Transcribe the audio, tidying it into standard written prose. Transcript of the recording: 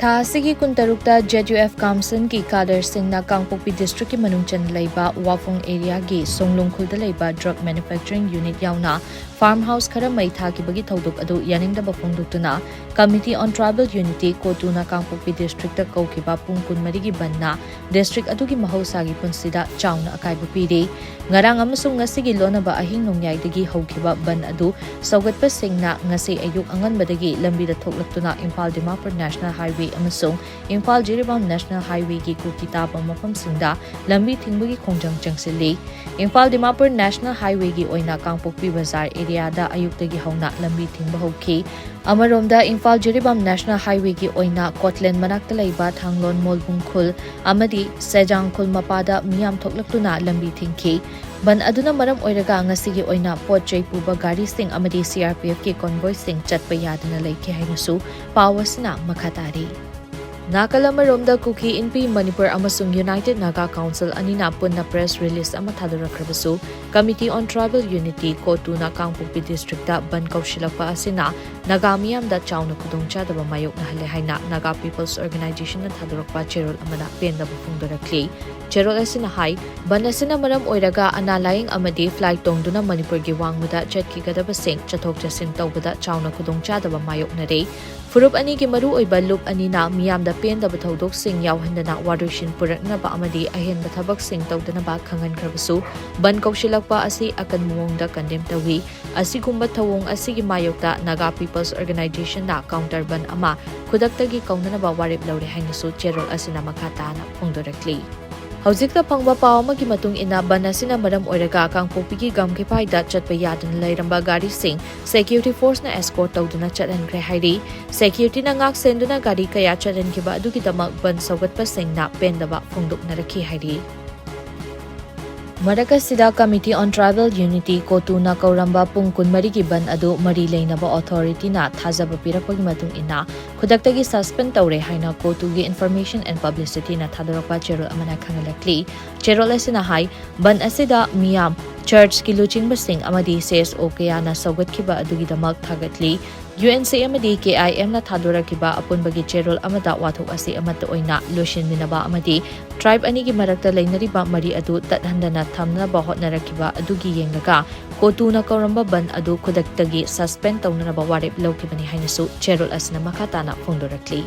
Tha asigi kuntarukta JUF Kamsan ki kader singna Kangpokpi district ki manungchan leiba Wafong area gi Songlungkhulda leiba drug manufacturing unit yauna farmhouse khara mai tha ki bagi thoduk adu yaningda bafongduktuna Committee on Tribal Unity Kotuna Kangpokpi district ta kaukiba pung kunmari gi banna district adu gi mahausa gi punsida chauna akaiba piri ngarang amasung ngasigi lonaba ahing nongyai dagi haukiba ban adu saugatpa singna ngasi ayuk anganbadagi lambida thoklatuna Impal Dimapur National Highway amasung Impal Jiribam National Highway gi kukitaba mafamsingda lambi thingbugi khongjang changsili Impal Dimapur National Highway gi oina Kangpokpi Bazar area da ayuktagi hauna lambi thingba hauki amaromda Impal Jiribam National Highway gi oina Kotlen manakta leiba Thanglon Molbungkhul amadi Sejangkhul mapada miyam thoklaktuna lambi thingki ban aduna maram oiraga ngasigi oina potchai puba gari sing amadi CRPF ki convoy sing chatpa yadana leike hainasu pawasna makhatari Nakalamaromda Kuki Inpi Manipur amasung United Naga Council anina punna press release ama thadurakrabasu Committee on Tribal Unity Kotuna Kangpokpi District da ban kaushilakpa asina Naga miyam da chauna khudongchadaba mayok na hale haina Naga People's Organization na thadurakpa cherol amana penda bufungdorakli cherol asina hai ban asina maram oiraga analaying amadi flight tongduna Manipur gi wangmuda chatki gadaba sing chathok chasin tawbada chauna khudongchadaba mayok na re Furup ani ki maru oiba loop ani na miyamda pendaba thodok sing yawhandana watershin puraknaba amadi ahenba thabak sing tawdana khangan khrabasu ban kaushilakpa asi akan muongda condemn tawi asigumba thawong asigi mayokta Naga People's Organization na counter ban ama khudaktagi kaunanaba warip lawre hainasu cherol asina makhatana phongdorakli Hawjikta phangba paw amagi matung ina banasina maram oiraga Kangpokpi gi gamkhipaida chatpa yadana leiramba gari sing security force na escort tawduna chathankre hairi security na ngak senduna gari kaya chathankiba adugi damak ban saugatpa singna pendaba phongdukna rakhi hairi Marakasida Committee on Tribal Unity Kotuna Kauramba Pung Kunmari gi ban adu mari leinaba authority na thajaba pirakpagi matung ina khudaktagi suspend tawre haina kotu gi information and publicity na thadorakpa cherol amana khangalakli cherol asina hai ban asida miyam church ki luchingba sing amadi CSO kaya na saugatkhiba adugi damak thagatli UNC amadi KIM na thadurakiba apunbagi cherol amada wathok asi amata oina lushin minaba amadi tribe ani gi marakta leinariba mari adu tathandana thamnaba hotnarakiba adugi yengaga kotuna kauramba ban adu khudaktagi suspend tawnanaba warip lawkibani hainasu cherol asna makhatana phongdorakli